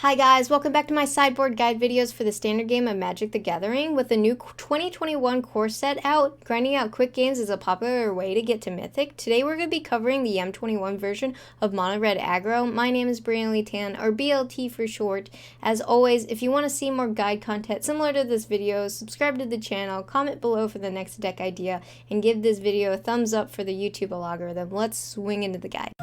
Hi guys, welcome back to my sideboard guide videos for the standard game of Magic the Gathering. With the new 2021 core set out, grinding out quick games is a popular way to get to Mythic. Today we're going to be covering the M21 version of Mono Red Aggro. My name is Brianna Tan, or BLT for short. As always, if you want to see more guide content similar to this video, subscribe to the channel, comment below for the next deck idea, and give this video a thumbs up for the YouTube algorithm. Let's swing into the guide.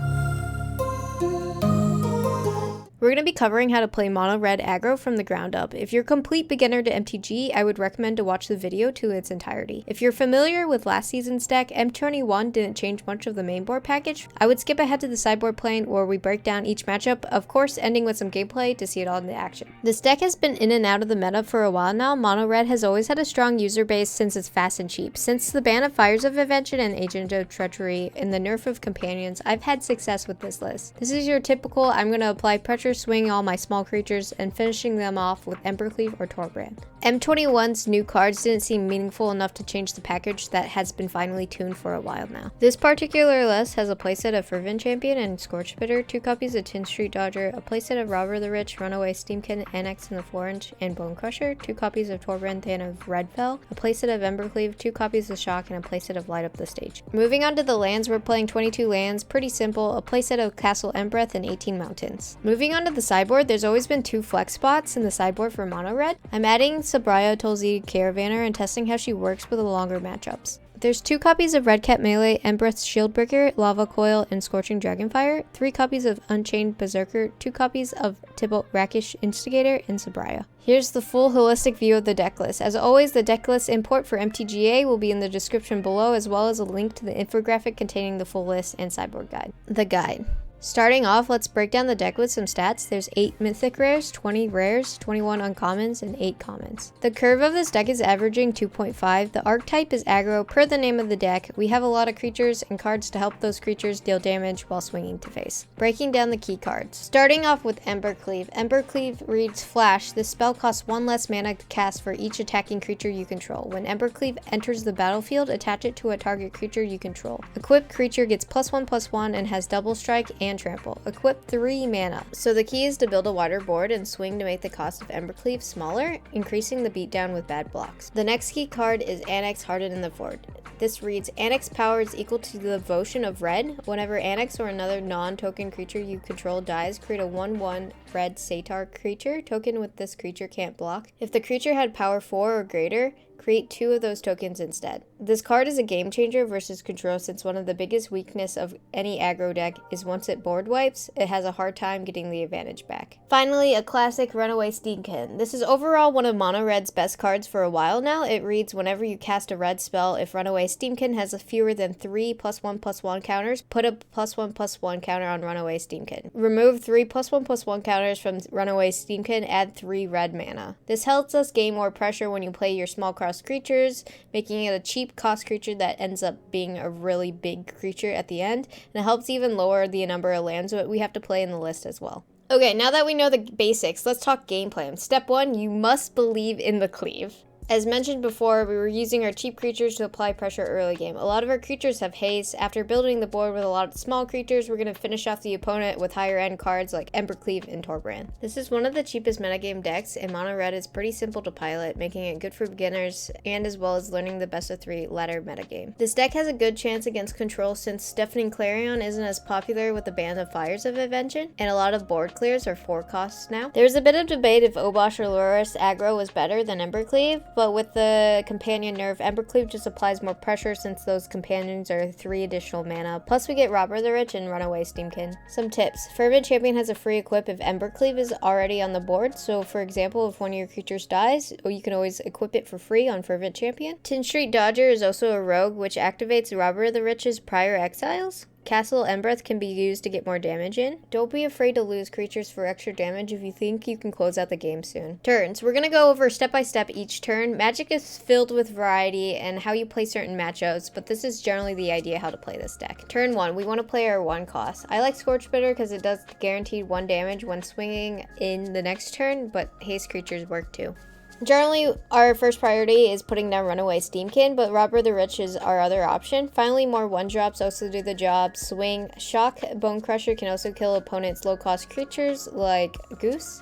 We're going to be covering how to play Mono Red Aggro from the ground up. If you're a complete beginner to MTG, I would recommend to watch the video to its entirety. If you're familiar with last season's deck, M21 didn't change much of the main board package. I would skip ahead to the sideboard plane where we break down each matchup, of course ending with some gameplay to see it all in action. This deck has been in and out of the meta for a while now. Mono Red has always had a strong user base since it's fast and cheap. Since the ban of Fires of Invention and Agent of Treachery and the nerf of Companions, I've had success with this list. This is your typical, I'm going to apply pressure, swing all my small creatures, and finishing them off with Embercleave or Torbran. M21's new cards didn't seem meaningful enough to change the package that has been finely tuned for a while now. This particular list has a playset of Fervent Champion and Scorch Spitter, 2 copies of Tin Street Dodger, a playset of Robber the Rich, Runaway Steam-Kin, Anax in the 4-inch, and Bonecrusher, 2 copies of Torbran, Thane of Redfell, a playset of Embercleave, 2 copies of Shock, and a playset of Light Up the Stage. Moving on to the lands, we're playing 22 lands, pretty simple, a playset of Castle Embereth and 18 mountains. Moving on to the sideboard, there's always been 2 flex spots in the sideboard for Mono Red. I'm adding Sabraya Tulsi Caravaner and testing how she works with the longer matchups. There's 2 copies of Redcat Melee, Embereth's Shieldbreaker, Lava Coil, and Scorching Dragonfire, 3 copies of Unchained Berserker, 2 copies of Tibalt Rakish Instigator, and Sabraya. Here's the full holistic view of the deck list. As always, the deck list import for MTGA will be in the description below, as well as a link to the infographic containing the full list and sideboard guide. The guide. Starting off, let's break down the deck with some stats. There's 8 mythic rares, 20 rares, 21 uncommons, and 8 commons. The curve of this deck is averaging 2.5. The archetype is aggro per the name of the deck. We have a lot of creatures and cards to help those creatures deal damage while swinging to face. Breaking down the key cards. Starting off with Embercleave. Embercleave reads Flash. This spell costs 1 less mana to cast for each attacking creature you control. When Embercleave enters the battlefield, attach it to a target creature you control. Equipped creature gets +1/+1 and has double strike and trample. Equip 3 mana. So the key is to build a wider board and swing to make the cost of Embercleave smaller, increasing the beatdown with bad blocks. The next key card is Anax Hardened in the Fort. This reads, Anax power is equal to the devotion of red. Whenever Anax or another non-token creature you control dies, create a 1/1 red Satar creature. Token with this creature can't block. If the creature had power 4 or greater, create 2 of those tokens instead. This card is a game changer versus control, since one of the biggest weakness of any aggro deck is once it board wipes, it has a hard time getting the advantage back. Finally, a classic Runaway Steam-Kin. This is overall one of Mono Red's best cards for a while now. It reads, whenever you cast a red spell, if Runaway Steam-Kin has fewer than 3 +1/+1 counters, put a +1/+1 counter on Runaway Steam-Kin. Remove 3 +1/+1 counters from Runaway Steam-Kin, add 3 red mana. This helps us gain more pressure when you play your small cross creatures, making it a cheap cost creature that ends up being a really big creature at the end, and it helps even lower the number of lands that we have to play in the list as well. Okay, now that we know the basics, let's talk game plan. Step 1, you must believe in the cleave. As mentioned before, we were using our cheap creatures to apply pressure early game. A lot of our creatures have haste. After building the board with a lot of small creatures, we're going to finish off the opponent with higher end cards like Embercleave and Torbran. This is one of the cheapest metagame decks, and Mono Red is pretty simple to pilot, making it good for beginners and as well as learning the best of 3 ladder metagame. This deck has a good chance against control since Deafening Clarion isn't as popular with the ban of Fires of Invention, and a lot of board clears are 4 costs now. There's a bit of debate if Obosh or Loris Aggro was better than Embercleave, but with the companion nerf, Embercleave just applies more pressure since those companions are 3 additional mana. Plus we get Robber the Rich and Runaway Steam-Kin. Some tips. Fervent Champion has a free equip if Embercleave is already on the board, so for example, if one of your creatures dies, you can always equip it for free on Fervent Champion. Tin Street Dodger is also a rogue which activates Robber the Rich's prior exiles. Castle Embereth can be used to get more damage in. Don't be afraid to lose creatures for extra damage if you think you can close out the game soon. Turns. We're going to go over step by step each turn. Magic is filled with variety and how you play certain matchups, but this is generally the idea how to play this deck. Turn 1, we want to play our 1 cost. I like Scorch Spitter because it does guaranteed 1 damage when swinging in the next turn, but haste creatures work too. Generally, our first priority is putting down Runaway Steam-Kin, but Robber the Rich is our other option. Finally, more one-drops also do the job. Swing. Shock Bonecrusher can also kill opponents' low-cost creatures like Goose.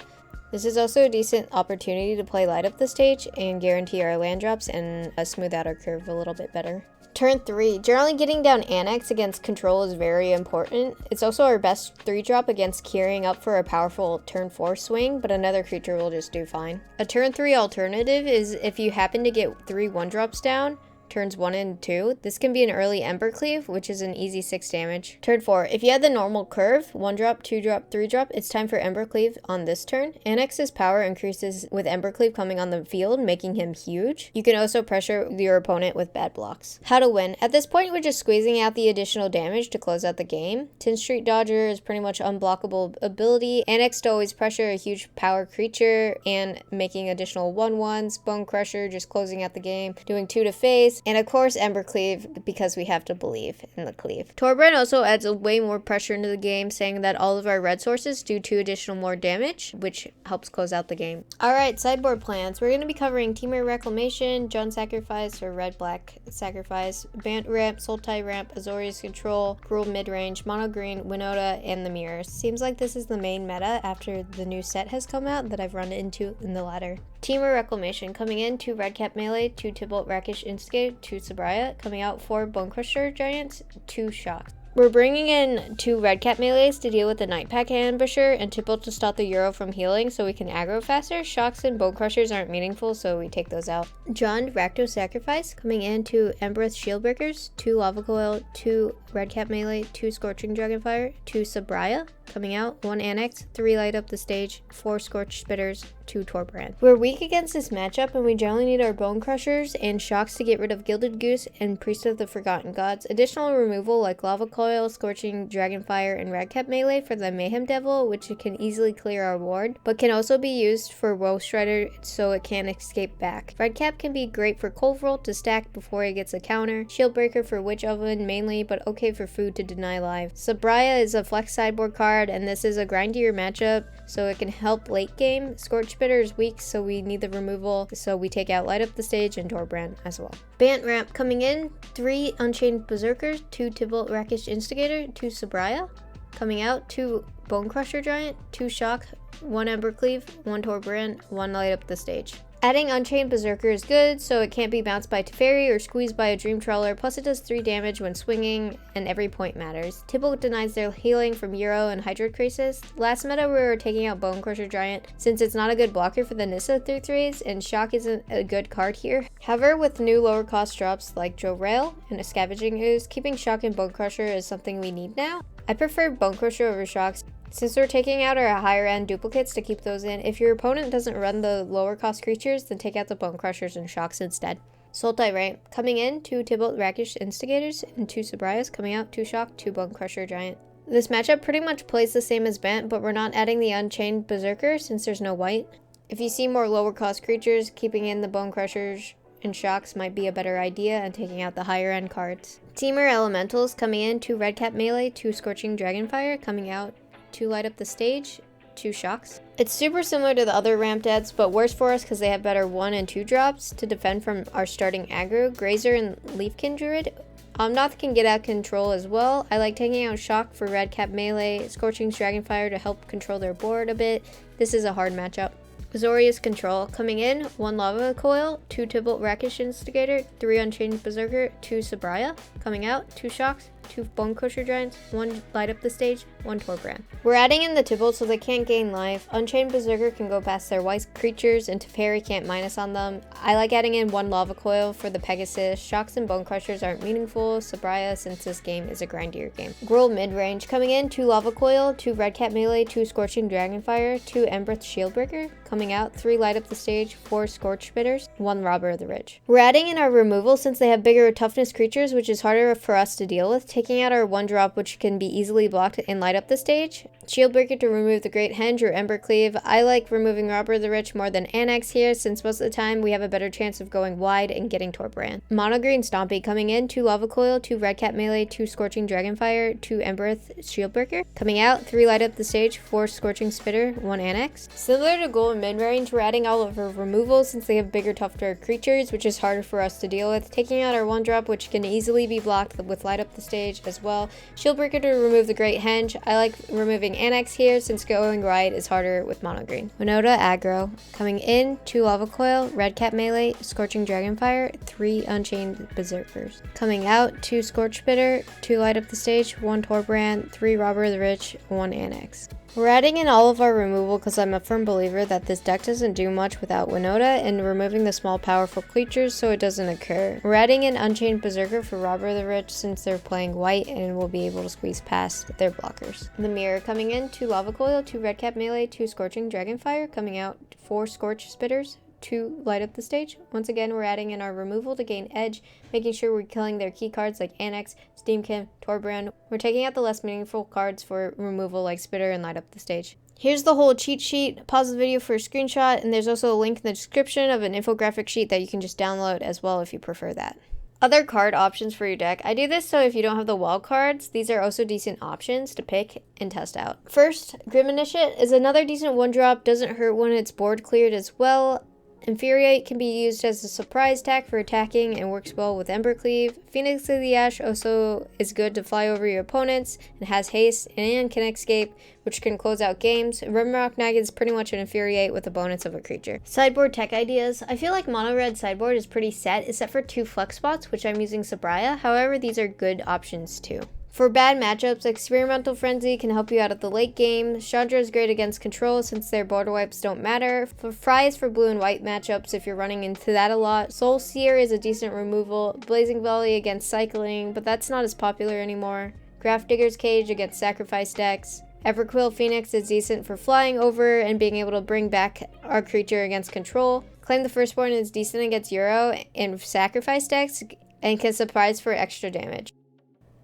This is also a decent opportunity to play light up the stage and guarantee our land drops and smooth out our curve a little bit better. Turn 3. Generally getting down Anax against control is very important. It's also our best 3-drop against carrying up for a powerful turn 4 swing, but another creature will just do fine. A turn 3 alternative is if you happen to get 3 1-drops down, turns 1 and 2. This can be an early Embercleave, which is an easy 6 damage. Turn 4. If you had the normal curve, 1-drop, 2-drop, 3-drop, it's time for Embercleave on this turn. Anax's power increases with Embercleave coming on the field, making him huge. You can also pressure your opponent with bad blocks. How to win. At this point, we're just squeezing out the additional damage to close out the game. 10th Street Dodger is pretty much unblockable ability. Anax to always pressure a huge power creature and making additional 1/1s. Bonecrusher just closing out the game, doing 2 to face. And of course, Embercleave, because we have to believe in the cleave. Torbran also adds way more pressure into the game, saying that all of our red sources do 2 additional more damage, which helps close out the game. Alright, sideboard plans. We're going to be covering Temur Reclamation, Jund Sacrifice or Red-Black Sacrifice, Bant Ramp, Sultai Ramp, Azorius Control, Gruul Midrange, Mono Green, Winota, and the Mirrors. Seems like this is the main meta after the new set has come out that I've run into in the ladder. Temur Reclamation coming in, 2 Redcap Melee, 2 Tibalt Rakish Instigate, 2 Sabraya, coming out 4 Bonecrusher Giants, 2 Shocks. We're bringing in 2 Redcap Melees to deal with the Nightpack Ambusher and Tibalt to stop the Euro from healing so we can aggro faster. Shocks and Bonecrushers aren't meaningful, so we take those out. Jund Rakdos Sacrifice coming in, 2 Embereth Shieldbreakers, 2 Lava Coil, 2 Redcap Melee, 2 Scorching Dragonfire, 2 Sabraya, coming out 1 Anax, 3 Light Up the Stage, 4 Scorch Spitters, 2 Torbran. We're weak against this matchup and we generally need our Bonecrushers and Shocks to get rid of Gilded Goose and Priest of the Forgotten Gods. Additional removal like Lava Coil, Scorching Dragonfire, and Redcap Melee for the Mayhem Devil, which can easily clear our ward, but can also be used for Woe Strider so it can escape back. Redcap can be great for Culveral to stack before he gets a counter, Shieldbreaker for Witch Oven mainly, but okay for food to deny live. Sabraya is a flex sideboard card, and this is a grindier matchup, so it can help late game. Scorch Spitter is weak, so we need the removal, so we take out Light Up the Stage and Torbran as well. Bant Ramp coming in, 3 Unchained Berserkers, 2 Tibalt Rakish Instigator, 2 Sabraya, coming out 2 Bonecrusher Giant, 2 Shock, 1 Embercleave, 1 Torbran, 1 Light Up the Stage. Adding Unchained Berserker is good, so it can't be bounced by Teferi or squeezed by a Dream Trawler, plus it does 3 damage when swinging, and every point matters. Tibalt denies their healing from Euro and Hydro Crisis. Last meta we were taking out Bonecrusher Giant, since it's not a good blocker for the Nissa 3/3s, and Shock isn't a good card here. However, with new lower cost drops like Jorel and a Scavenging Ooze, keeping Shock and Bonecrusher is something we need now. I prefer Bonecrusher over Shocks, since we're taking out our higher end duplicates to keep those in. If your opponent doesn't run the lower cost creatures, then take out the Bonecrushers and Shocks instead. Sultai Ramp coming in, 2 Tibalt Rakish Instigators and 2 Sabrayas, coming out 2 Shock, 2 Bonecrusher Giant. This matchup pretty much plays the same as Bant, but we're not adding the Unchained Berserker since there's no white. If you see more lower cost creatures, keeping in the Bonecrushers and Shocks might be a better idea and taking out the higher end cards. Temur Elementals coming in, 2 Redcap Melee, 2 Scorching Dragonfire, coming out 2 Light Up the Stage, 2 Shocks. It's super similar to the other ramp deads, but worse for us because they have better 1 and 2 drops to defend from our starting aggro. Grazer and Leafkin Druid. Omnath can get out of control as well. I like taking out Shock for Redcap Melee, Scorching Dragonfire to help control their board a bit. This is a hard matchup. Azorius Control coming in, 1 Lava Coil, 2 Tibalt Rakish Instigator, 3 Unchained Berserker, 2 Sabraya, coming out 2 Shocks, 2 Bonecrusher Giants, 1 Light Up the Stage, 1 Torbran. We're adding in the Tibalt so they can't gain life. Unchained Berserker can go past their white creatures and Teferi can't minus on them. I like adding in 1 Lava Coil for the Pegasus. Shocks and Bonecrushers aren't meaningful. Sabraya, since this game is a grindier game. Gruul Midrange coming in, 2 Lava Coil, 2 Redcap Melee, 2 Scorching Dragonfire, 2 Embereth Shieldbreaker, coming out 3 Light Up the Stage, 4 Scorch Spitters, 1 Robber of the Rich. We're adding in our removal since they have bigger toughness creatures, which is harder for us to deal with, taking out our 1 drop, which can be easily blocked and Light Up the Stage. Shieldbreaker to remove the Great Henge or Embercleave. I like removing Robber of the Rich more than Anax here, since most of the time we have a better chance of going wide and getting Torbran. Mono Green Stompy coming in, 2 Lava Coil, 2 Redcap Melee, 2 Scorching Dragonfire, 2 Embereth Shieldbreaker. Coming out, 3 Light Up the Stage, 4 Scorching Spitter, 1 Anax. Similar to Gruul Midrange, we're adding all of our removals since they have bigger, tougher creatures, which is harder for us to deal with. Taking out our 1 drop, which can easily be blocked with Light Up the Stage as well. Shieldbreaker to remove the Great Henge. I like removing playing Anax here since going right is harder with mono green. Winota Aggro. Coming in, 2 Lava Coil, Red Cap Melee, Scorching Dragonfire, 3 Unchained Berserkers. Coming out, 2 Scorch Spitter, 2 Light Up the Stage, 1 Torbran, 3 Robber of the Rich, 1 Anax. We're adding in all of our removal because I'm a firm believer that this deck doesn't do much without Winota and removing the small powerful creatures so it doesn't occur. We're adding in Unchained Berserker for Robber of the Rich since they're playing white and will be able to squeeze past their blockers. The mirror coming in, 2 Lava Coil, 2 Red Cap Melee, 2 Scorching Dragonfire. Coming out, 4 Scorch Spitters, 2 Light Up the Stage. Once again, we're adding in our removal to gain edge, making sure we're killing their key cards like Anax, Steam-Kin, Torbran. We're taking out the less meaningful cards for removal like Spitter and Light Up the Stage. Here's the whole cheat sheet. Pause the video for a screenshot, and there's also a link in the description of an infographic sheet that you can just download as well if you prefer that. Other card options for your deck. I do this so if you don't have the wild cards, these are also decent options to pick and test out. First, Grim Initiate is another decent 1-drop, doesn't hurt when it's board cleared as well. Infuriate can be used as a surprise attack for attacking and works well with Embercleave. Phoenix of the Ash also is good to fly over your opponents and has haste and can escape, which can close out games. Rimrock Knight is pretty much an Infuriate with a bonus of a creature. Sideboard tech ideas. I feel like Mono Red sideboard is pretty set except for 2 flex spots, which I'm using Sabraya. However, these are good options too. For bad matchups, Experimental Frenzy can help you out at the late game. Chandra is great against control since their border wipes don't matter. For Fry is for blue and white matchups if you're running into that a lot. Soul Seer is a decent removal. Blazing Volley against cycling, but that's not as popular anymore. Graft Digger's Cage against sacrifice decks. Everquill Phoenix is decent for flying over and being able to bring back our creature against control. Claim the Firstborn is decent against Euro and sacrifice decks and can surprise for extra damage.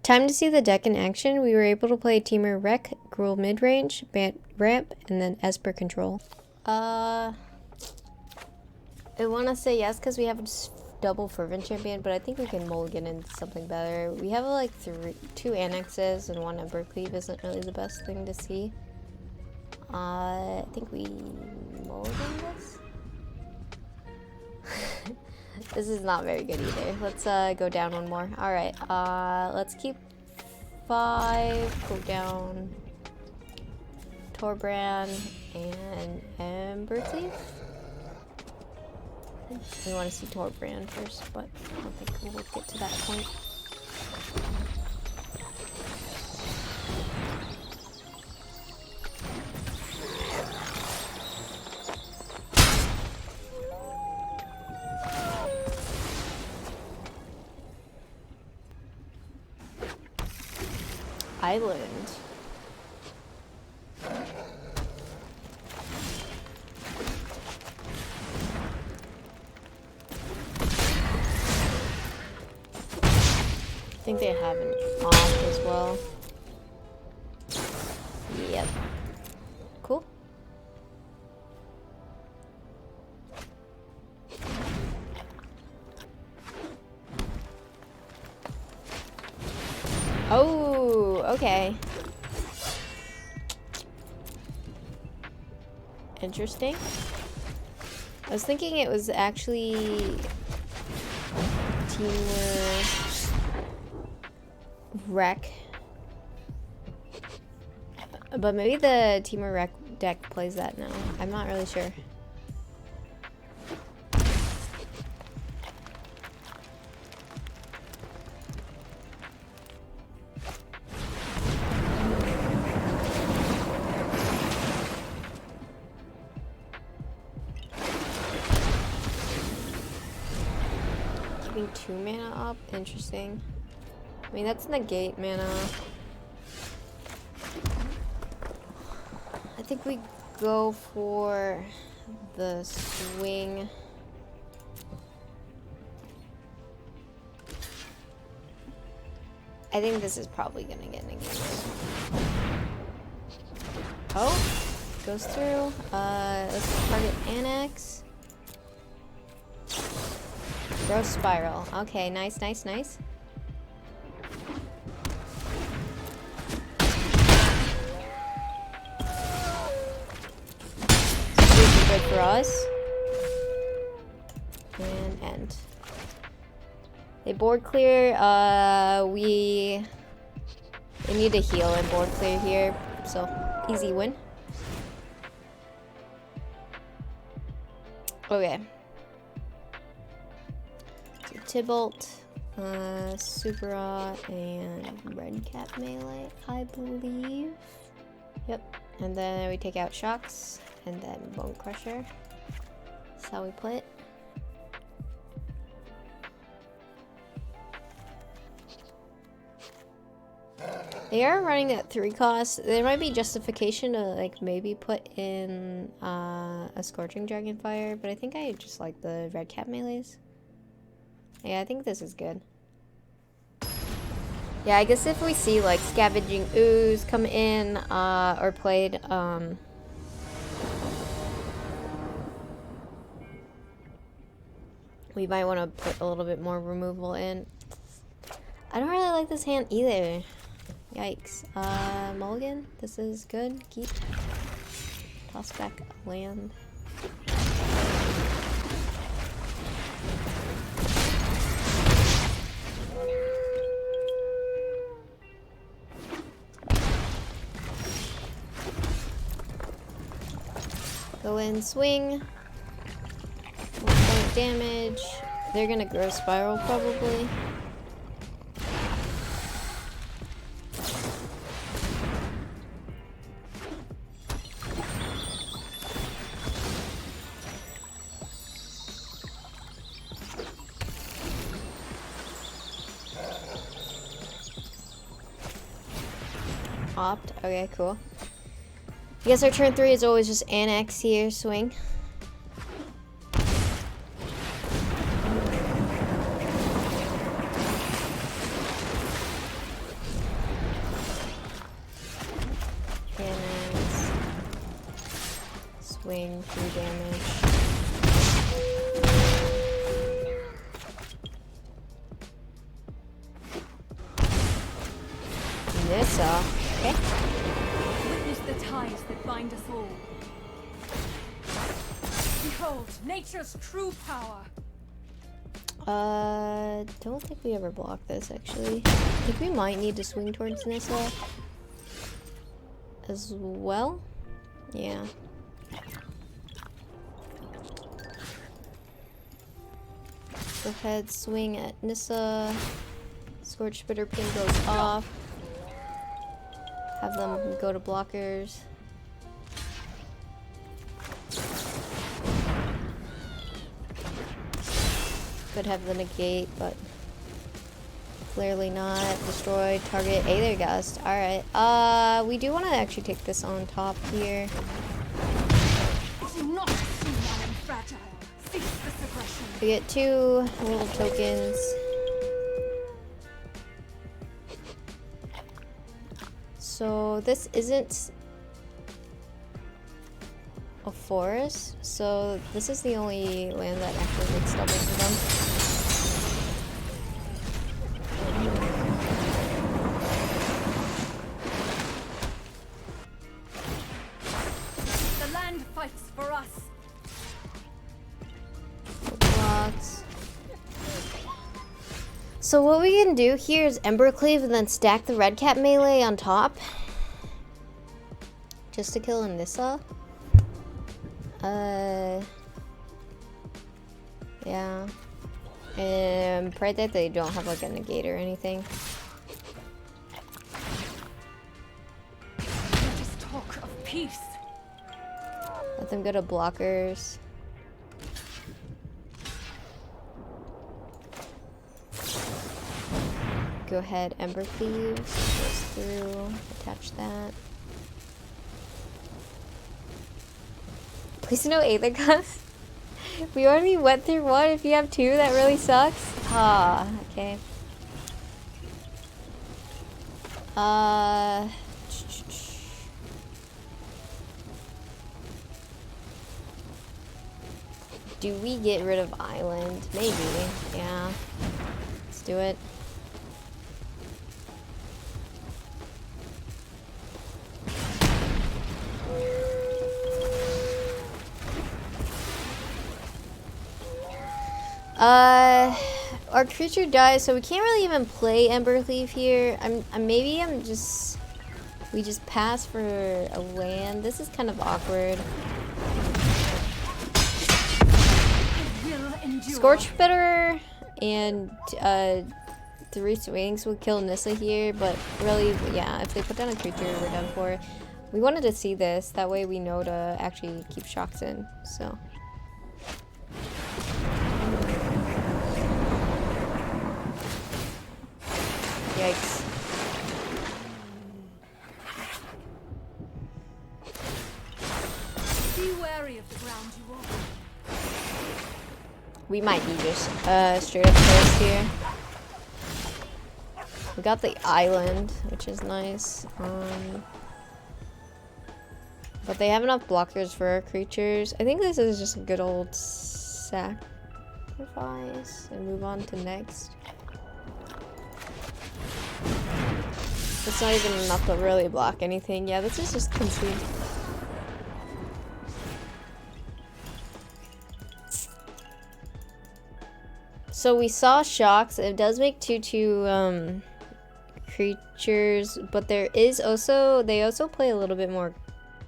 Time to see the deck in action. We were able to play Temur Rec, Gruul Midrange, Bant Ramp, and then Esper Control. I want to say yes because we have a double Fervent Champion, but I think we can mulligan into something better. We have like 2 Anaxes and 1 Embercleave isn't really the best thing to see. I think we mulligan this. This is not very good either. Let's go down 1 more. Alright, let's keep 5, go down Torbran and Embercleave. We want to see Torbran first, but I don't think we'll get to that point. Island. I think they have an off as well. Yep. Cool. Oh, okay. Interesting. I was thinking it was actually Temur Rec. But maybe the Temur Rec deck plays that now. I'm not really sure. Keeping 2 mana up? Interesting. I mean, that's negate mana. I think we go for the swing. I think this is probably gonna get negated. Oh, goes through. Let's target Anax. Growth Spiral. Okay, nice, nice, nice. Good for us. And end. They board clear. We need to heal and board clear here, so Easy win. Okay. So Tibalt, Super and Red Cap melee, I believe. Yep. And then we take out Shocks, and then Bonecrusher. That's how we play it. They are running at 3 costs. There might be justification to like maybe put in a Scorching Dragonfire, but I think I just like the Red Cap melees. Yeah, I think this is good. Yeah, I guess if we see like Scavenging Ooze come in or played we might want to put a little bit more removal in. I don't really like this hand either. Yikes. Mulligan, this is good. Keep. Toss back land. Go in, swing. 1 point damage. They're gonna grow Spiral probably. Opt. Okay, cool. I guess our turn 3 is always just Anax here, swing. Anax. Swing, 3 damage. Nissa. Okay. Witness the ties that bind us all. Behold, nature's true power. Don't think we ever block this actually. I think we might need to swing towards Nissa as well. Yeah. Go ahead, swing at Nissa. Scorch Spitter pin goes off. Have them go to blockers. Could have the negate, but clearly not. Destroy target Aether Gust. Alright. We do want to actually take this on top here. Do not assume I am fragile. Cease this aggression. We get 2 little tokens. So this isn't a forest, so this is the only land that actually makes double for them. The land fights for us. Blocks. So what we can do here is Embercleave and then stack the Red Cap melee on top. Just to kill a Nissa. Yeah. And pray that they don't have like a negate or anything. Let us talk of peace. Let them go to blockers. Go ahead, Embercleave. Goes through. Attach that. Please no Aether Gust. We already went through 1. If you have 2, that really sucks. Ah, okay. Do we get rid of Island? Maybe. Yeah. Let's do it. Our creature dies, so we can't really even play Embercleave here. Maybe I'm just We just pass for a land. This is kind of awkward. Scorch Spitter and 3 swings would kill Nissa here, but really, yeah, if they put down a creature, we're done for. We wanted to see this, that way we know to actually keep shocks in, so. Yikes. Be wary of the ground you walk. We might be just straight up first here. We got the island, which is nice. But they have enough blockers for our creatures. I think this is just a good old sacrifice and move on to next. It's not even enough to really block anything. Yeah, this is just concede. So we saw shocks. It does make 2/2 creatures, but there is also, they also play a little bit more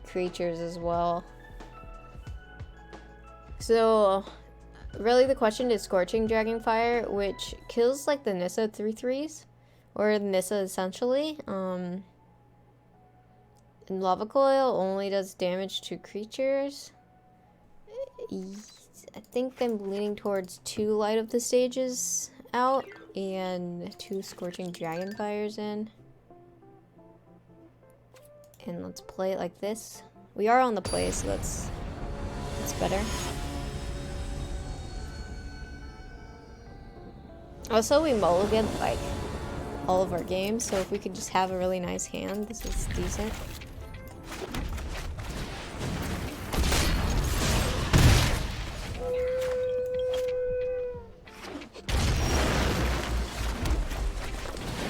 creatures as well. So really the question is Scorching Dragonfire, which kills like the Nissa 3/3s, or Nissa essentially. And Lava Coil only does damage to creatures. I think I'm leaning towards 2 Light Up the Stages out and 2 Scorching Dragonfires in. And let's play it like this. We are on the play, so that's better. Also, we mulligan like all of our games, so if we could just have a really nice hand, this is decent.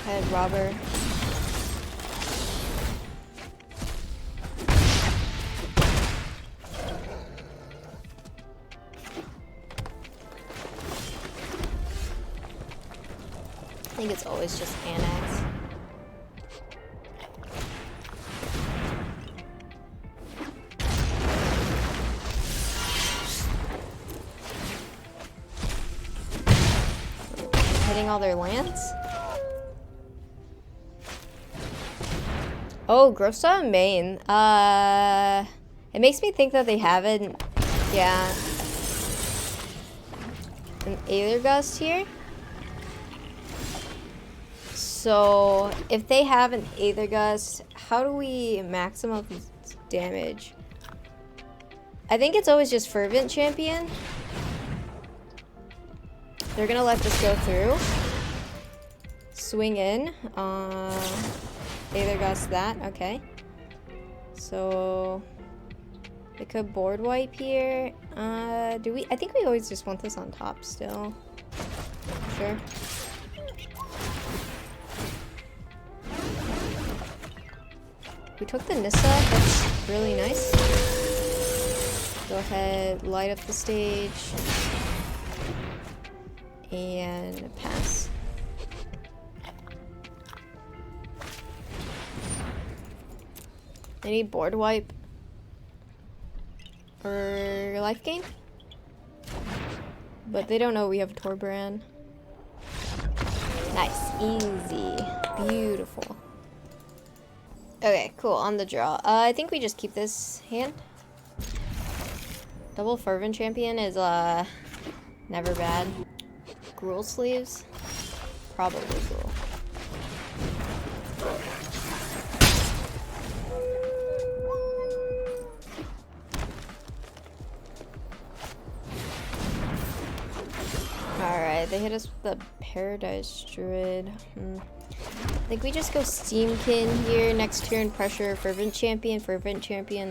Head robber. I think it's always just Anax. Hitting all their lands? Oh, Grossa main. It makes me think that they haven't, yeah, an Aether Gust here. So if they have an Aether Gust, how do we maximize damage? I think it's always just Fervent Champion. They're gonna let this go through. Swing in. Aether Gust that, okay. So they could board wipe here. Do we? I think we always just want this on top still. Sure. We took the Nissa, that's really nice. Go ahead, light up the stage. And pass. Any board wipe or life gain? But they don't know we have Torbran. Nice, easy, beautiful. Okay, cool, on the draw. I think we just keep this hand. Double Fervent Champion is never bad. Gruul sleeves? Probably Gruul. Alright, they hit us with the Paradise Druid. I think we just go Steam-Kin here. Next turn, pressure Fervent Champion,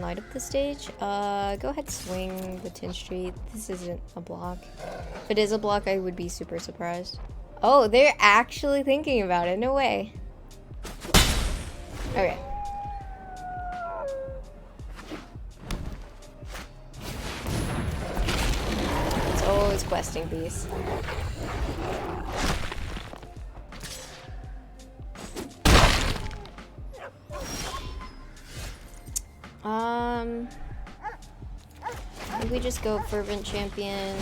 light up the stage. Go ahead, swing the Tin Street. This isn't a block. If it is a block, I would be super surprised. Oh, they're actually thinking about it. No way. Okay. It's always questing piece. just go Fervent Champion.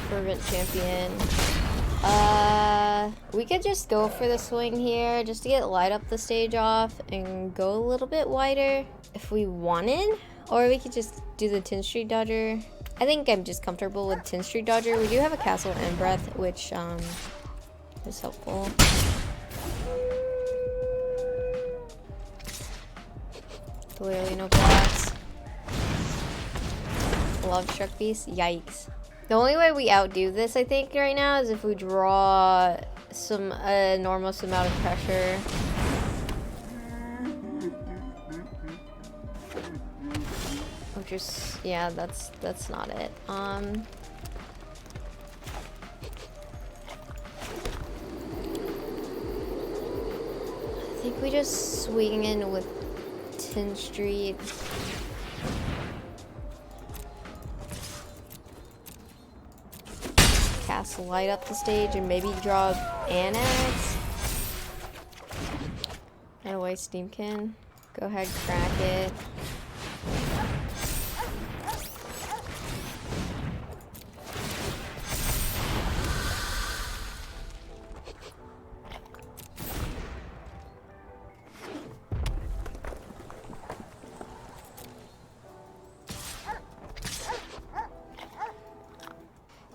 Fervent Champion. We could just go for the swing here just to get light up the stage off and go a little bit wider if we wanted. Or we could just do the 10th Street Dodger. I think I'm just comfortable with 10th Street Dodger. We do have a Castle and Breath, which is helpful. Clearly no blocks. Love Struck Beast. Yikes. The only way we outdo this, I think, right now is if we draw some enormous amount of pressure. Which is, yeah, that's not it. I think we just swing in with 10th Street. Cast light up the stage and maybe draw Anax. Runaway Steam-Kin. Go ahead, crack it.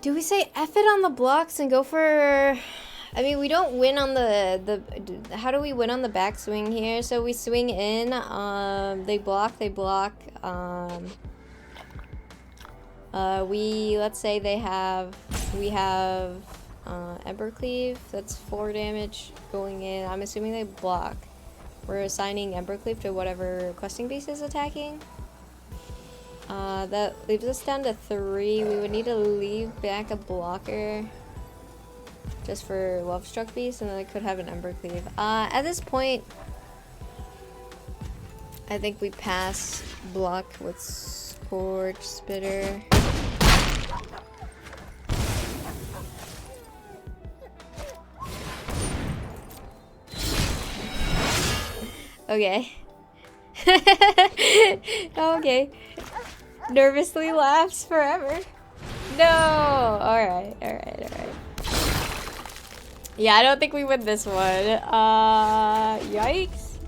Do we say F it on the blocks and go for... I mean, we don't win on the... How do we win on the backswing here? So we swing in, they block. Let's say we have Embercleave, that's 4 damage going in. I'm assuming they block. We're assigning Embercleave to whatever questing beast is attacking. That leaves us down to 3. We would need to leave back a blocker just for Love Struck Beast, and then I could have an Embercleave. At this point, I think we pass block with Scorch Spitter. Okay. Okay. Nervously laughs forever. No! Alright. Yeah, I don't think we win this one. Yikes.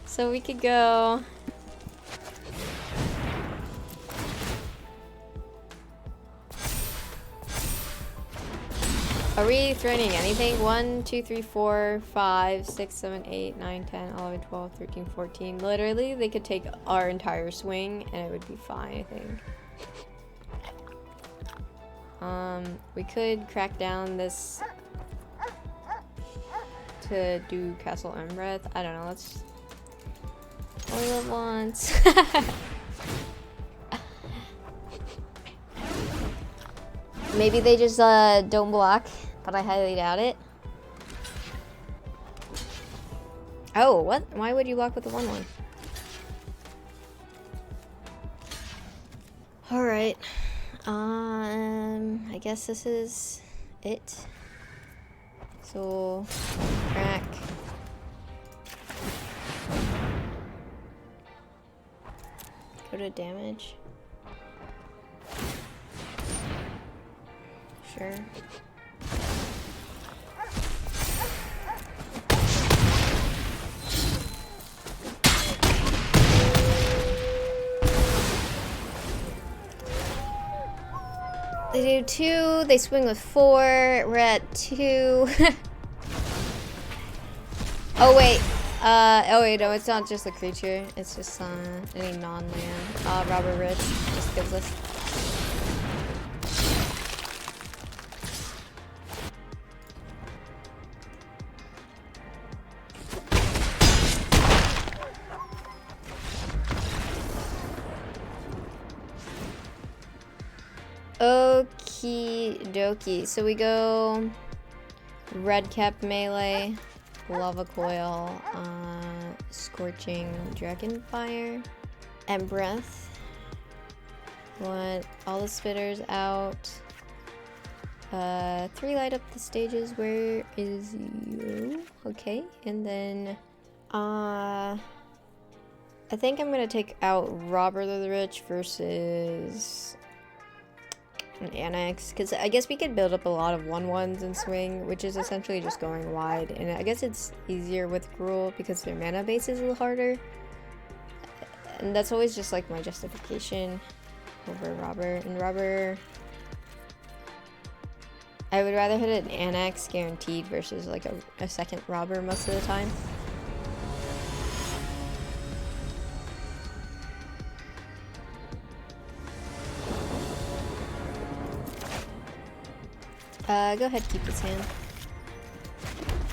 So we could go... Are we threatening anything? 1, 2, 3, 4, 5, 6, 7, 8, 9, 10, 11, 12, 13, 14. Literally, they could take our entire swing and it would be fine, I think. We could crack down this to do Castle and Breath. I don't know, let's... Only live once. Maybe they just don't block, but I highly doubt it. Oh, what? Why would you block with the 1/1? Alright. I guess this is it. So, crack. Go to damage. Sure. They do 2, they swing with 4, we're at 2. Oh wait, no, it's not just a creature, it's just any non-land. Robert Rich just gives us. Okie dokie. So we go red cap melee, lava coil, scorching dragonfire, and breath. Want all the spitters out. 3 light up the stages. Where is you? Okay, and then I think I'm gonna take out Robber the Rich versus an Anax, because I guess we could build up a lot of 1/1s and swing, which is essentially just going wide, and I guess it's easier with Gruul because their mana base is a little harder, and that's always just like my justification over Robber. And Robber, I would rather hit an Anax guaranteed versus like a second Robber most of the time. Go ahead, keep this hand.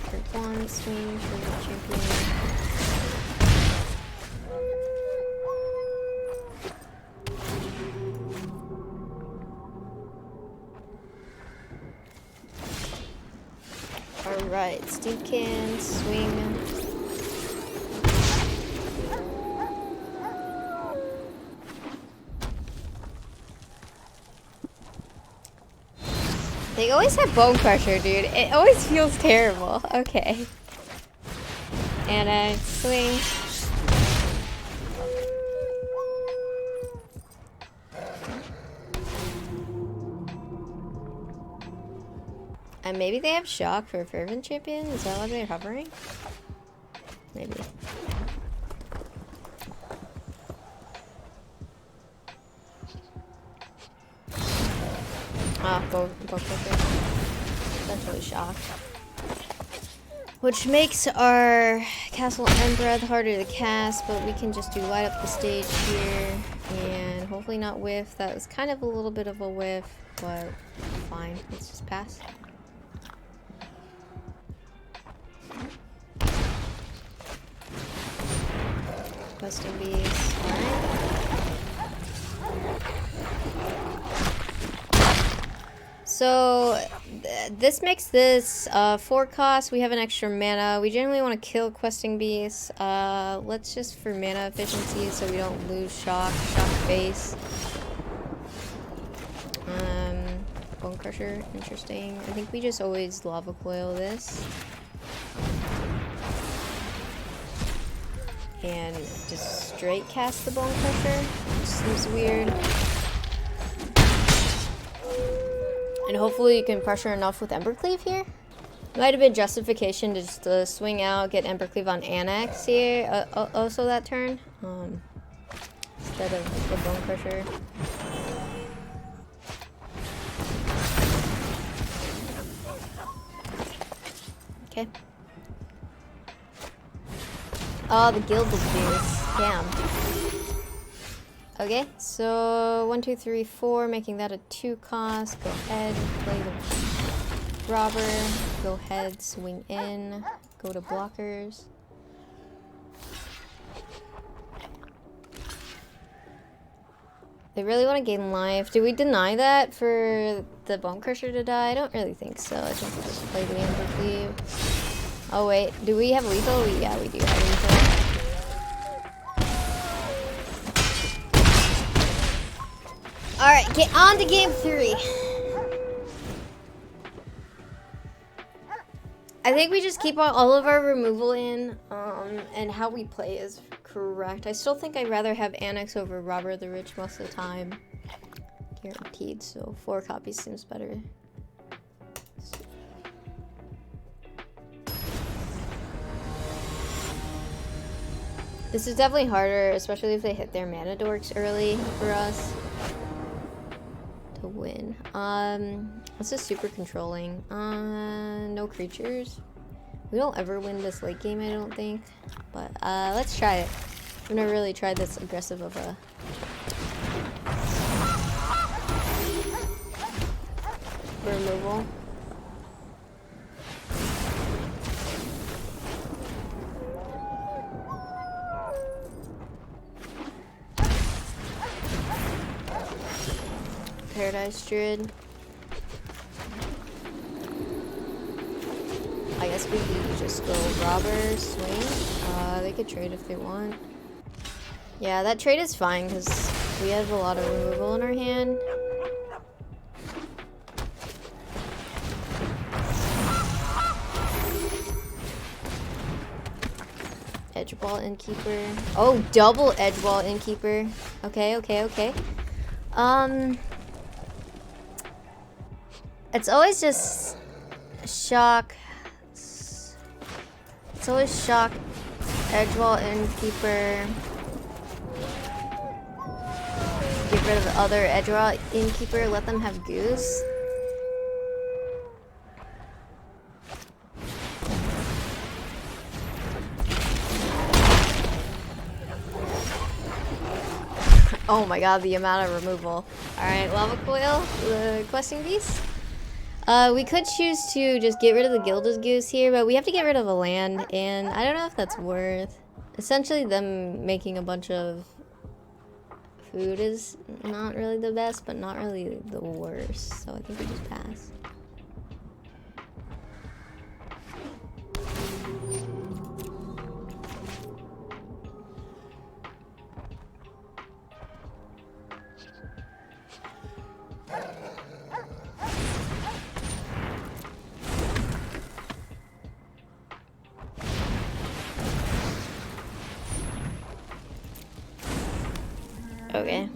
Turn 1, swing, Fervent Champion. Alright, Steam-Kin, swing. They always have Bonecrusher, dude. It always feels terrible. Okay. And swing. And maybe they have Shock for Fervent Champion? Is that why they're hovering? Maybe. Ah, Bonecrusher. Essentially Shock. Which makes our Castle Embreath harder to cast, but we can just do light up the stage here. And hopefully not whiff. That was kind of a little bit of a whiff, but fine. Let's just pass. Questing Beast. Alright. So this makes this 4 cost. We have an extra mana. We generally want to kill Questing Beasts. Let's just for mana efficiency so we don't lose shock face. Bonecrusher, interesting. I think we just always lava coil this. And just straight cast the Bonecrusher, which seems weird. And hopefully you can pressure enough with Embercleave here. Might have been justification to just swing out, get Embercleave on Anax here, also that turn, instead of the Bonecrusher. Okay. Oh, the Gilded Beast. Damn. Okay, so 1, 2, 3, 4, making that a 2 cost. Go ahead, play the Robber. Go ahead, swing in. Go to blockers. They really want to gain life. Do we deny that for the Bonecrusher to die? I don't really think so. I think we'll just play the Embercleave. Oh wait, do we have lethal? Yeah, we do have lethal. Alright, get on to game 3. I think we just keep all of our removal in, and how we play is correct. I still think I'd rather have Anax over Robber the Rich most of the time. Guaranteed, so 4 copies seems better. This is definitely harder, especially if they hit their mana dorks early for us to win. This is super controlling. No creatures. We don't ever win this late game, I don't think. But let's try it. I've never really tried this aggressive of a removal. Paradise Druid. I guess we could just go Robber, swing. They could trade if they want. Yeah, that trade is fine because we have a lot of removal in our hand. edge wall innkeeper. Oh, double edge wall innkeeper. Okay, okay, okay. It's always just shock. It's always shock, edge wall innkeeper. Get rid of the other edge wall innkeeper. Let them have goose. Oh my god, the amount of removal. Alright, Lava Coil, the questing beast. We could choose to just get rid of the Gilda's Goose here, but we have to get rid of a land, and I don't know if that's worth. Essentially, them making a bunch of food is not really the best, but not really the worst. So I think we just pass. Okay.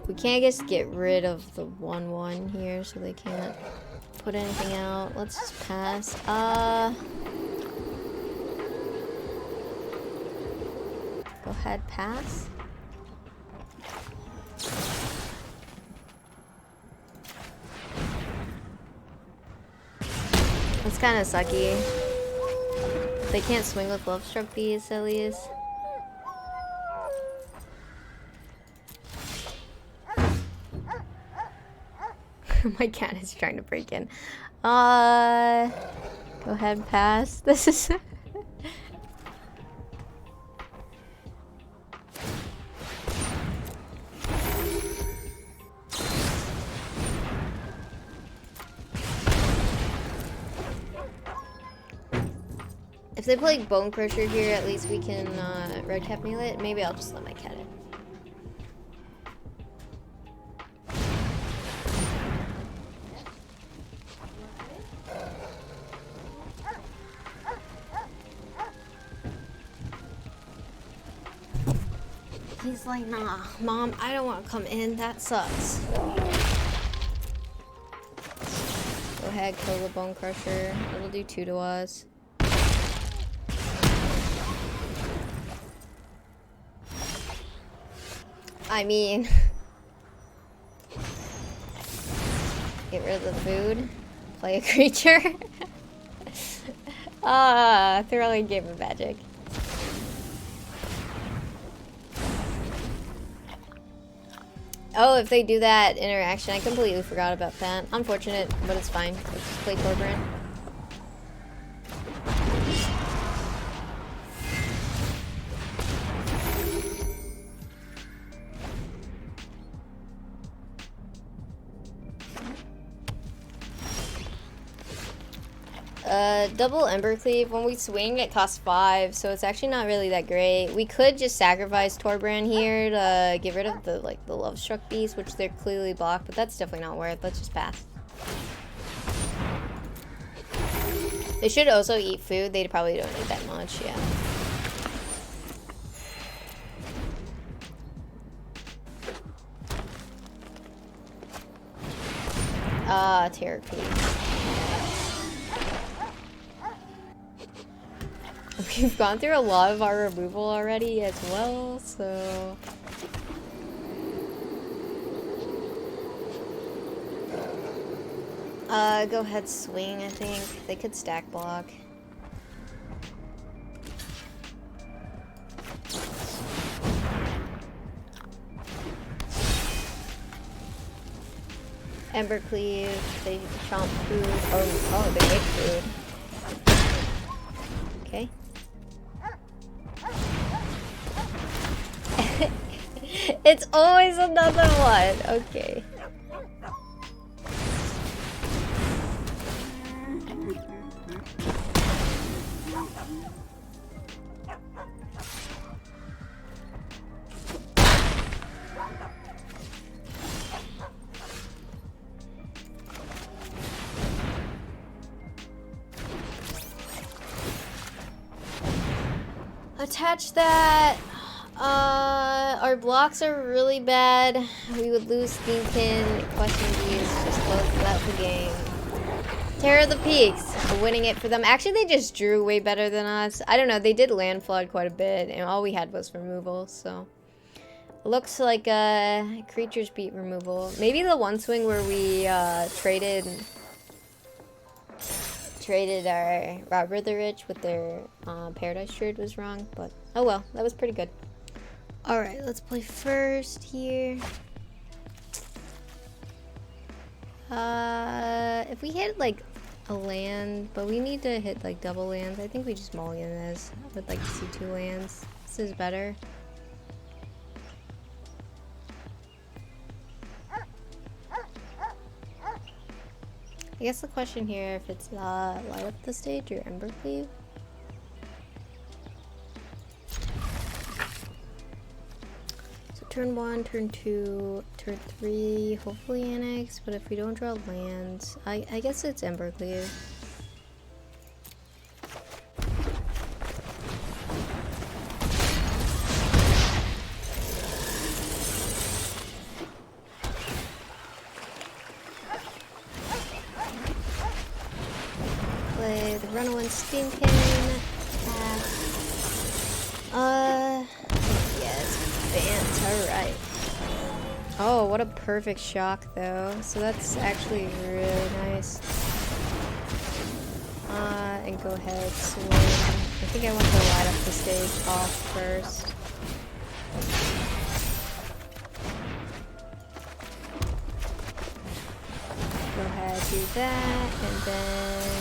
We can't just get rid of the 1/1 here, so they can't put anything out. Let's just pass. Go ahead, pass. That's kind of sucky. They can't swing with Love Struck Bees, at least. My cat is trying to break in. Go ahead, pass. This is... If they play Bonecrusher here, at least we can red cap melee it. Maybe I'll just let my cat in. He's like, nah, Mom, I don't want to come in. That sucks. Go ahead, kill the Bonecrusher. It'll do 2 to us. I mean, get rid of the food. Play a creature. Thoroughly game of Magic. Oh, if they do that interaction, I completely forgot about that. Unfortunate, but it's fine. Let's just play Torbran. Double Embercleave. When we swing, it costs 5, so it's actually not really that great. We could just sacrifice Torbran here to get rid of the Love Struck Beast, which they're clearly blocked, but that's definitely not worth. Let's just pass. They should also eat food. They probably don't eat that much, yeah. Therapy. We've gone through a lot of our removal already as well, so... Go ahead, swing, I think. They could stack block. Embercleave, they chomp food. Oh, they make food. Okay. It's always another one. Okay. attach that. Our blocks are really bad. We would lose Steam-Kin. Question B is just close out the game. Terror of the Peaks, winning it for them. Actually, they just drew way better than us. I don't know, they did land flood quite a bit, and all we had was removal, so. Looks like creatures beat removal. Maybe the one swing where we traded our Robber the Rich with their Paradise Shard was wrong, but oh well, that was pretty good. Alright, let's play first here. If we hit like a land, but we need to hit like double lands, I think we just mulligan this. I would like to see 2 lands. This is better. I guess the question here if it's light up the stage or Embercleave. So turn 1, turn 2, turn 3, hopefully Anax, but if we don't draw lands, I guess it's Embercleave. The Runaway Steam-Kin. Yeah, it's Bant, alright. Oh, what a perfect shock though. So that's actually really nice. And go ahead, swing. I think I want to light up the stage off first. Go ahead, do that, and then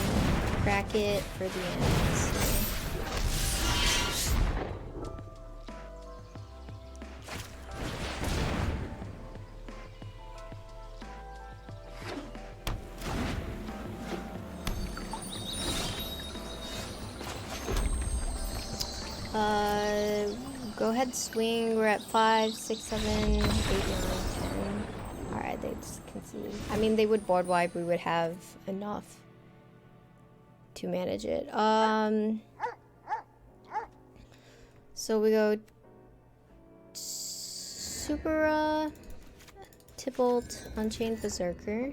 crack it for the end. Go ahead, swing. We're at 5, 6, 7, 8, 9, 10. Alright, they just concede. I mean, they would board wipe, we would have enough to manage it. So we go Super Tybalt, Unchained Berserker.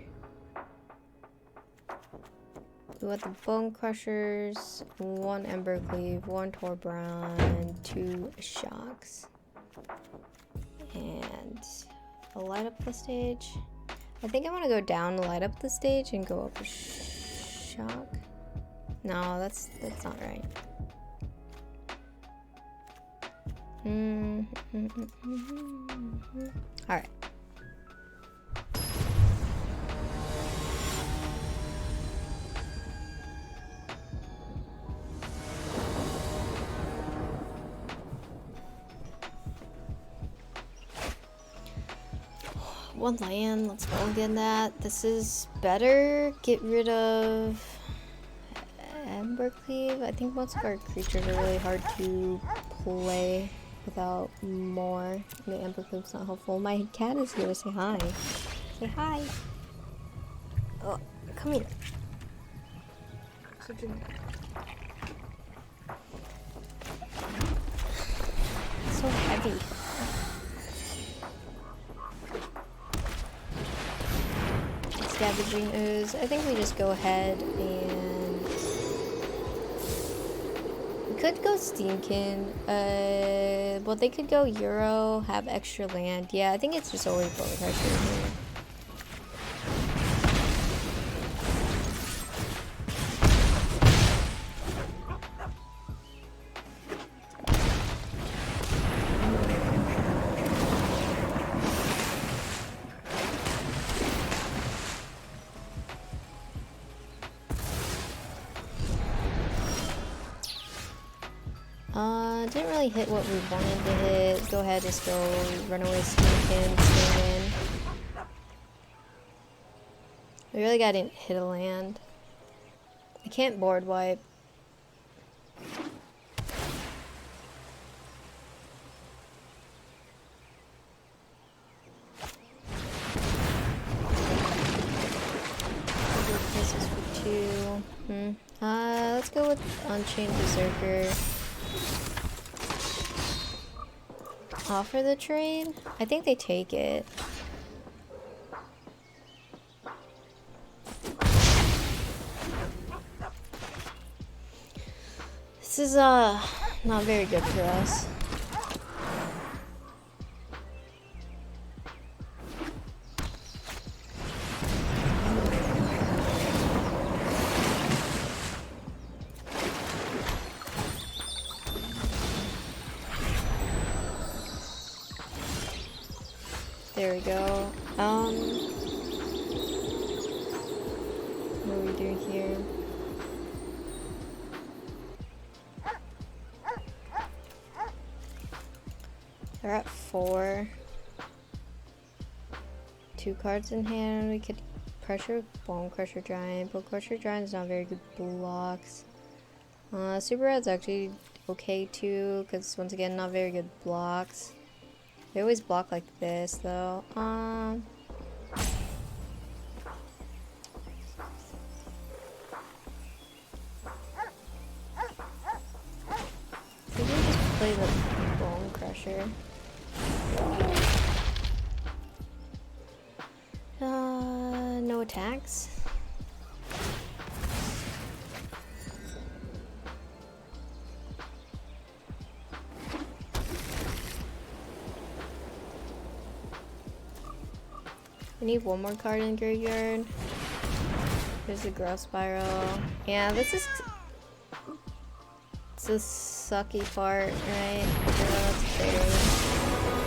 We want the Bonecrushers, 1 Embercleave, 1 Torbran, 2 Shocks. And I'll light up the stage. I think I want to go down to light up the stage and go up a Shock. No, that's not right. Alright. One land, let's go again that. This is better. Get rid of Embercleave. I think most of our creatures are really hard to play without more. The Embercleave's not helpful. My cat is here to say hi. Say hi. Oh, come here. It's so heavy. Scavenging Ooze. I think we just go ahead and we could go Steam-Kin. Well, they could go Euro, have extra land. Yeah, I think it's just always Bonecrusher. Didn't really hit what we wanted to hit. Go ahead, just go Runaway Steam-Kin, swing in. We really gotta hit a land. I can't board wipe. This is for 2. Let's go with Unchained Berserker. offer the trade? I think they take it. This is not very good for us. There we go. What are we doing here? They're at 4. 2 cards in hand. We could pressure Bonecrusher Giant. Bonecrusher Giant is not very good blocks. Super Red's actually okay too, because once again, not very good blocks. They always block like this though. I think we just play the Bonecrusher. No attacks. We need one more card in the graveyard. There's the Growth Spiral. Yeah, this is... It's the sucky part, right?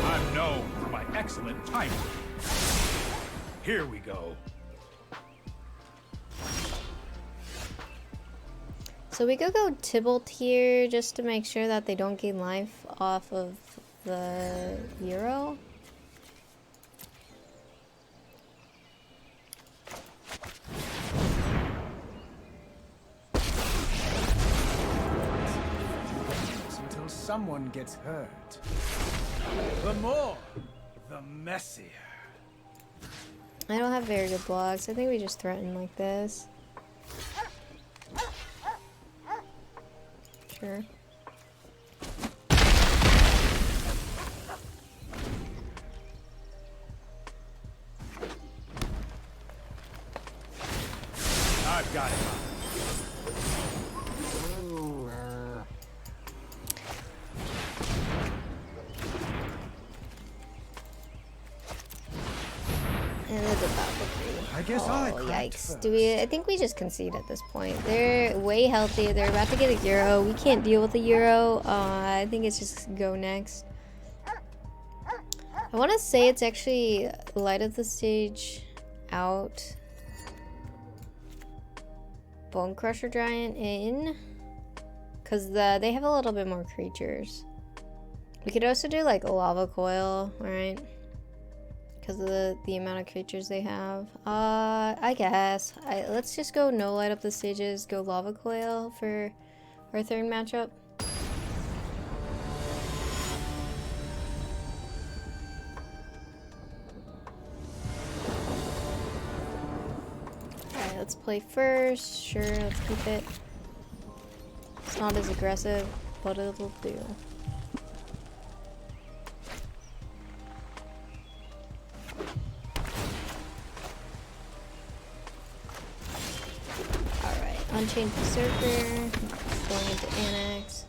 I'm known for my excellent timing. Here we go. So we could go Tybalt here just to make sure that they don't gain life off of the Euro. Until someone gets hurt. The more, the messier. I don't have very good blocks. I think we just threaten like this. Sure. I've got it. And it's about the 3. I guess I cracked Yikes. first. Do we? I think we just concede at this point. They're way healthy. They're about to get a Euro. We can't deal with a Euro. I think it's just go next. I want to say it's actually light of the stage out. Bonecrusher Giant in. Because they have a little bit more creatures. We could also do like a Lava Coil, right? Because of the amount of creatures they have. I guess. Let's just go no light up the stages, go Lava Coil for our third matchup. Alright, let's play first. Sure, let's keep it. It's not as aggressive, but it'll do. Unchained Berserker, going into Anax.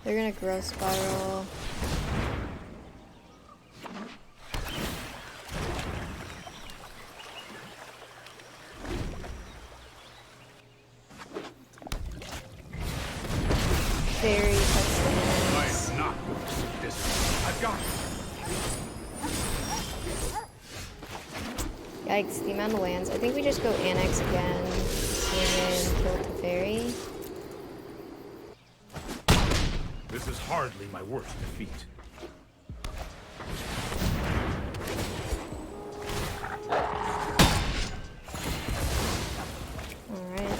They're gonna Growth Spiral. Very touched. I am not going to see this. I've got it. Yikes, the amount of lands. I think we just go Anax again. Swing in, kill Teferi. This is hardly my worst defeat. Alright.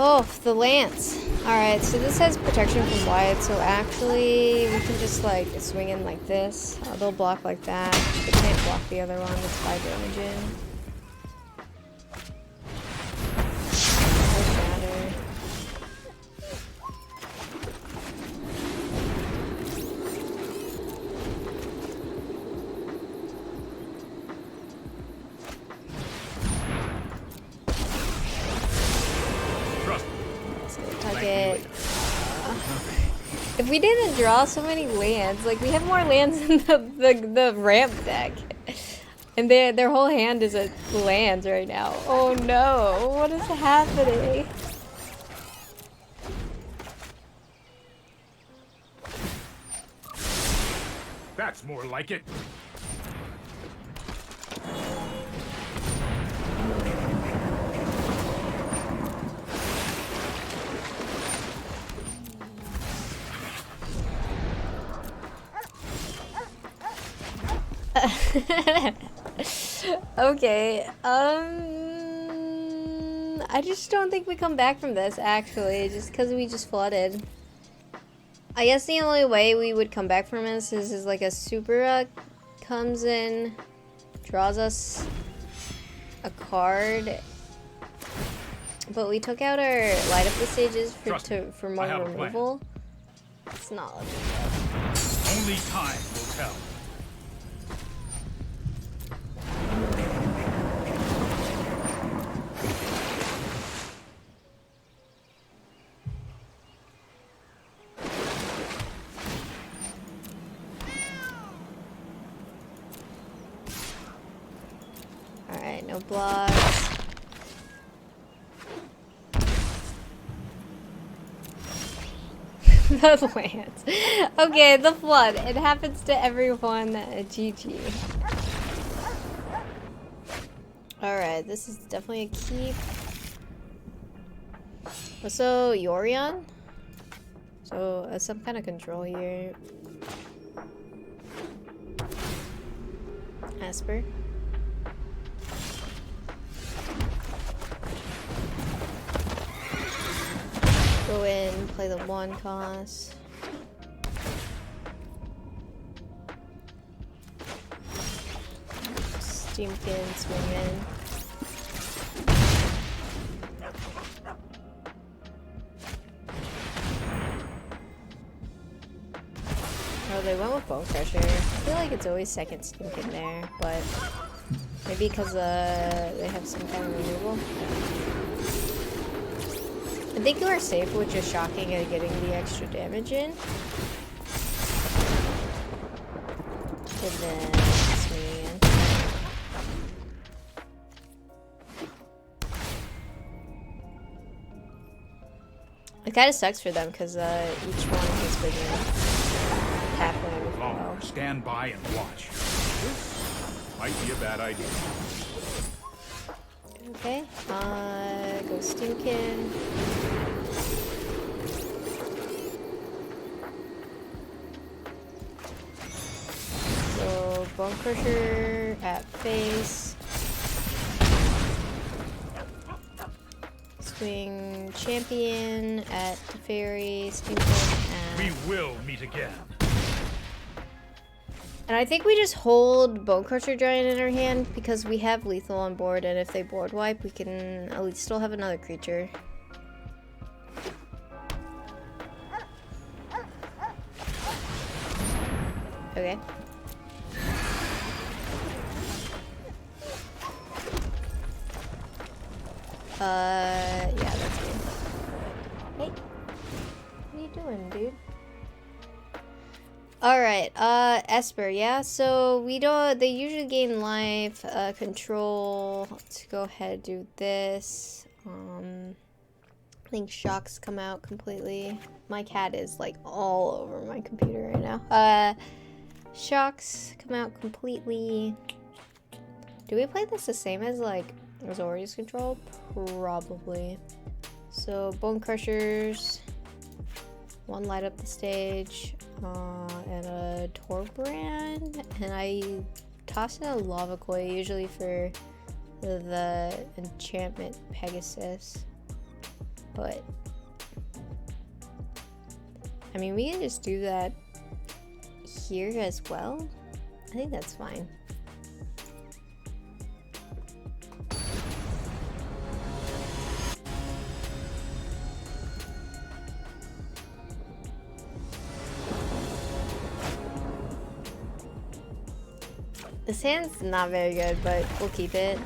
Oh, the lance. Alright, so this has protection from white, so actually we can just like swing in like this. They'll block like that. They can't block the other one, that's 5 damage in. No shatter. Target. If we didn't draw so many lands, like we have more lands in the ramp deck, and their whole hand is at lands right now. Oh no! What is happening? That's more like it. Okay, I just don't think we come back from this, actually, just because we just flooded. I guess the only way we would come back from this is like a super comes in, draws us a card, but we took out our light up the stages for more removal. It's not looking good. Only time will tell. Alright, no blocks. The lands. Okay, the flood. It happens to everyone. GG. Alright, this is definitely a keep. Also, Yorion. So, some kind of control here. Esper. Go in, play the 1 cost. Steam-Kin, swing in. Oh, they went with Bonecrusher. I feel like it's always second Steam-Kin there, but maybe because they have some kind of removal. I think you are safe with just shocking and getting the extra damage in. And then swinging in. It kind of sucks for them because each one is big enough. Halfway with Long, stand by and watch. This might be a bad idea. Okay, go Steam-Kin. So Bonecrusher at face. Swing Champion at Fairy, Steam-Kin at... We will meet again. And I think we just hold Bonecrusher Giant in our hand because we have lethal on board, and if they board wipe, we can at least still have another creature. Okay. Yeah, that's good. Hey, what are you doing, dude? Alright, Esper, yeah, so they usually gain life, control. Let's go ahead and do this. I think shocks come out completely. My cat is like all over my computer right now. Shocks come out completely. Do we play this the same as like Azorius Control? Probably. So Bonecrushers, 1 light up the stage. And a Torbran, and I toss in a Lava Koi usually for the enchantment Pegasus, but mean, we can just do that here as well. I think that's fine. This hand's not very good, but we'll keep it.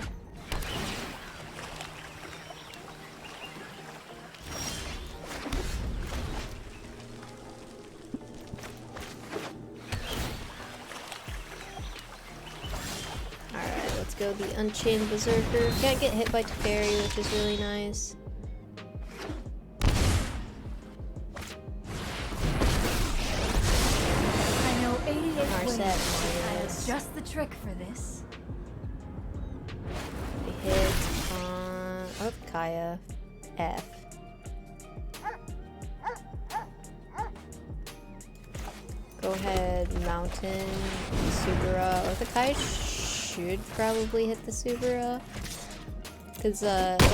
Alright, let's go the Unchained Berserker. Can't get hit by Teferi, which is really nice. I know 88 Narset minus. Just the trick for this. We hit on Kaya F. Go ahead, Mountain, Subura. Orthokai should probably hit the Subura. Because that's a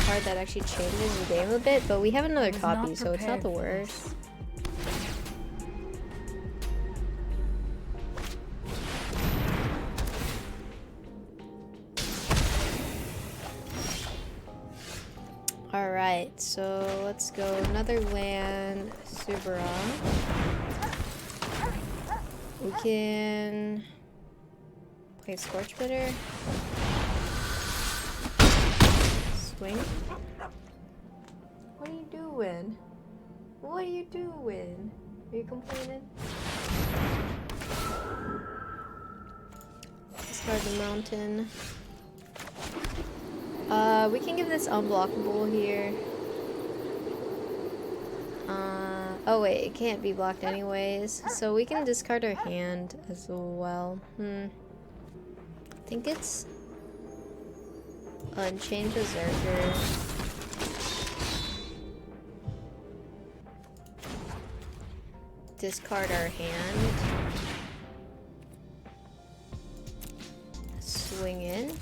card that actually changes the game a bit, but we have another copy, so it's not the worst. Alright, so let's go another land, Subura. We can play Scorch Spitter. Swing. What are you doing? What are you doing? Are you complaining? Discard the Mountain. We can give this unblockable here. Oh wait, it can't be blocked anyways. So we can discard our hand as well. I think it's Unchained Berserker. Discard our hand. Swing in.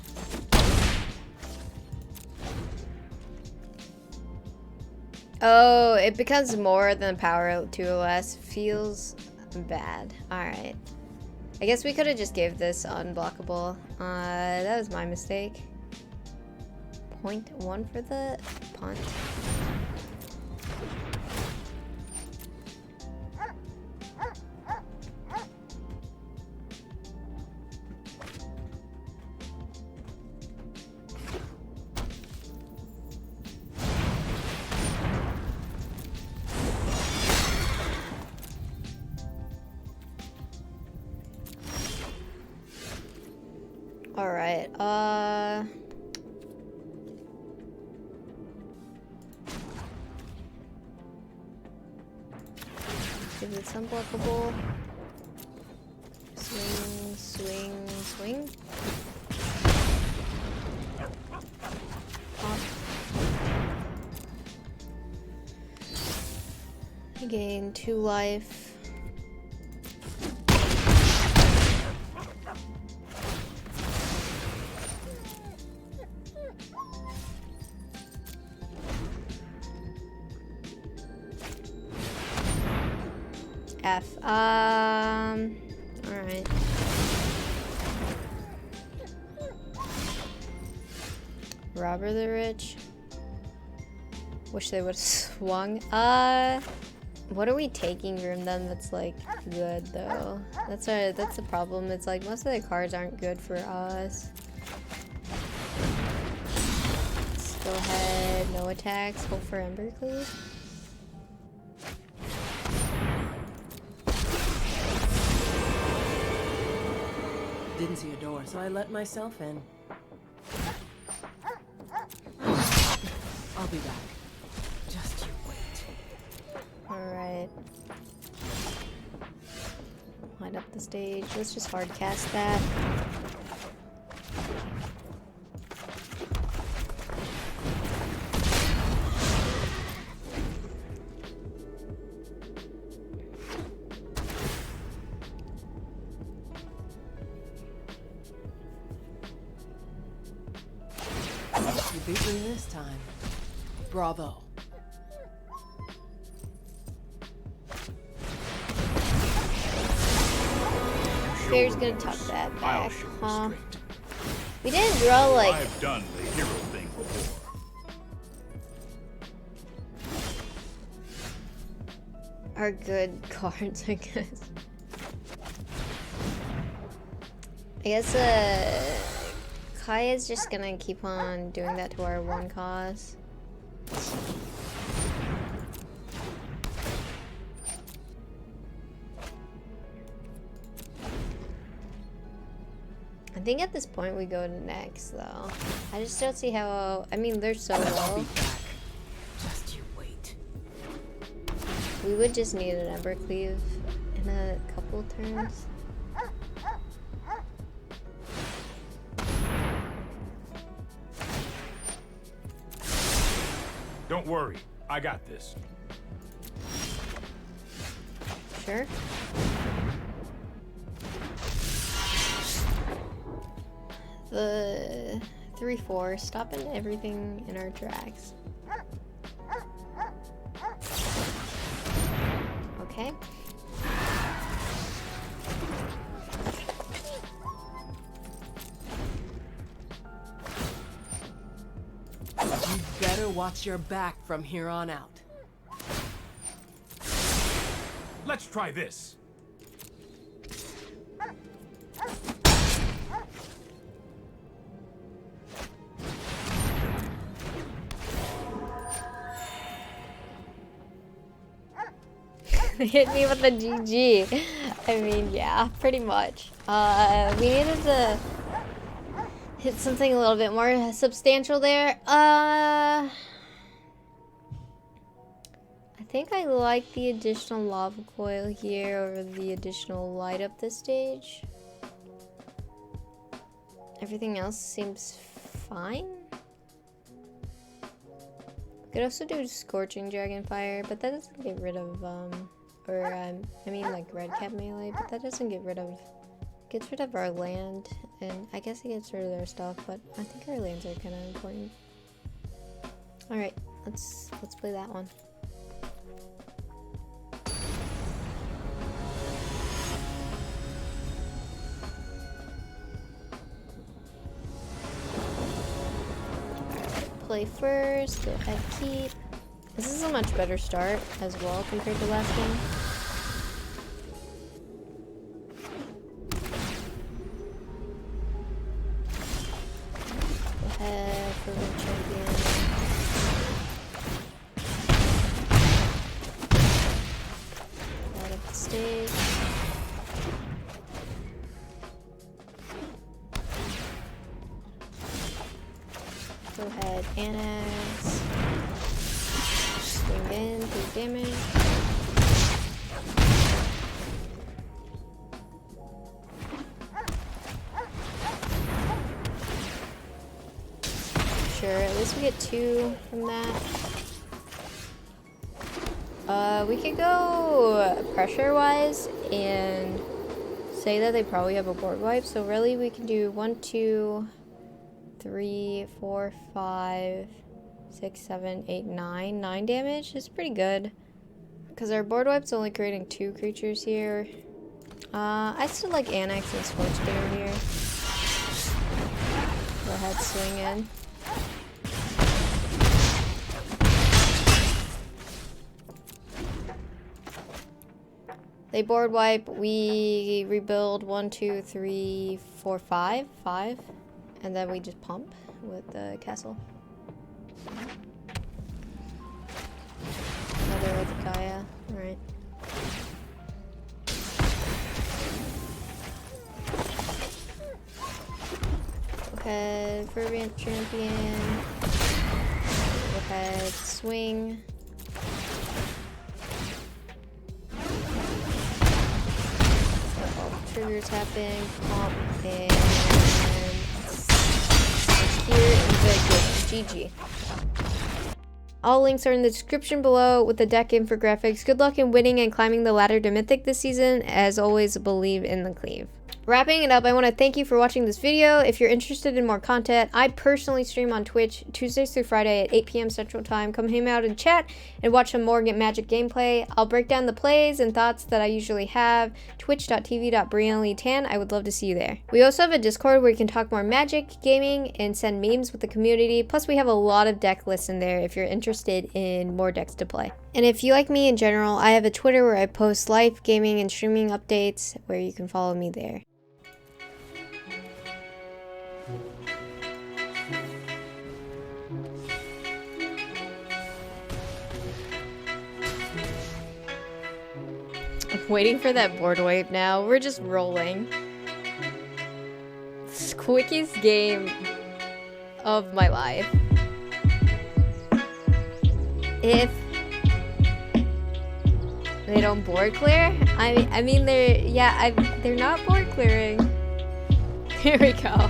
Oh, it becomes more than power 2 or less. Feels bad. Alright. I guess we could have just gave this unblockable. That was my mistake. 0.1 for the punt. Alright, give this unblockable. Swing, swing, swing. I gain 2 life. F. Alright. Robber the Rich. Wish they would have swung. What are we taking from them that's like good though? That's the problem. It's like most of the cards aren't good for us. Let's go ahead, no attacks, hope for Embercleave. Didn't see a door, so I let myself in. I'll be back. Just you wait. Alright. Line up the stage. Let's just hard cast that. You beat me this time. Bravo. Fair's gonna tuck that I'll back, show you huh? straight. We didn't draw like I've done the hero thing before. our good cards, I guess. Kaya's just gonna keep on doing that to our one cause. I think at this point we go to next though. I just don't see how, I mean they're so low. Just you wait. We would just need an Embercleave in a couple turns. Don't worry, I got this. Sure. The 3/4, stopping everything in our tracks. Okay. You better watch your back from here on out. Let's try this. Hit me with the GG. I mean, yeah, pretty much. We needed to hit something a little bit more substantial there. I think I like the additional lava coil here over the additional light up this stage. Everything else seems fine. We could also do Scorching Dragonfire, but that doesn't get rid of, I mean like Red Cap melee, but that doesn't get rid of, gets rid of our land, and I guess it gets rid of their stuff, but I think our lands are kind of important. Alright, let's play that one. Play first, go ahead, keep. This is a much better start as well compared to last game. Go ahead, Fervent Champion. Out of the stage. Go ahead, Anax. Swing in, do damage. Sure, at least we get 2 from that. We could go pressure-wise and say that they probably have a board wipe, so really we can do 1, 2, 3, 4, 5, 6, 7, 8, 9. 9 damage is pretty good. Because our board wipe's only creating 2 creatures here. I still like Anax and Scorch Spitter here. Go ahead, swing in. They board wipe, we rebuild 1, 2, 3, 4, 5. 5. And then we just pump with the castle. Another with the Gaia. Alright. Go ahead, Fervent Champion. Go ahead, swing. So all the triggers happen. Pump and here in the game. GG. All links are in the description below with the deck infographics. Good luck in winning and climbing the ladder to Mythic this season. As always, believe in the cleave. Wrapping it up, I want to thank you for watching this video. If you're interested in more content, I personally stream on Twitch Tuesdays through Friday at 8 p.m. Central Time. Come hang out and chat and watch some more Magic gameplay. I'll break down the plays and thoughts that I usually have. Twitch.tv/BriannaLeeTan. I would love to see you there. We also have a Discord where you can talk more Magic, gaming, and send memes with the community. Plus, we have a lot of deck lists in there if you're interested in more decks to play. And if you like me in general, I have a Twitter where I post live gaming and streaming updates where you can follow me there. I'm waiting for that board wipe now. We're just rolling. It's the quickest game of my life. If they don't board clear? I mean they're not board clearing. Here we go.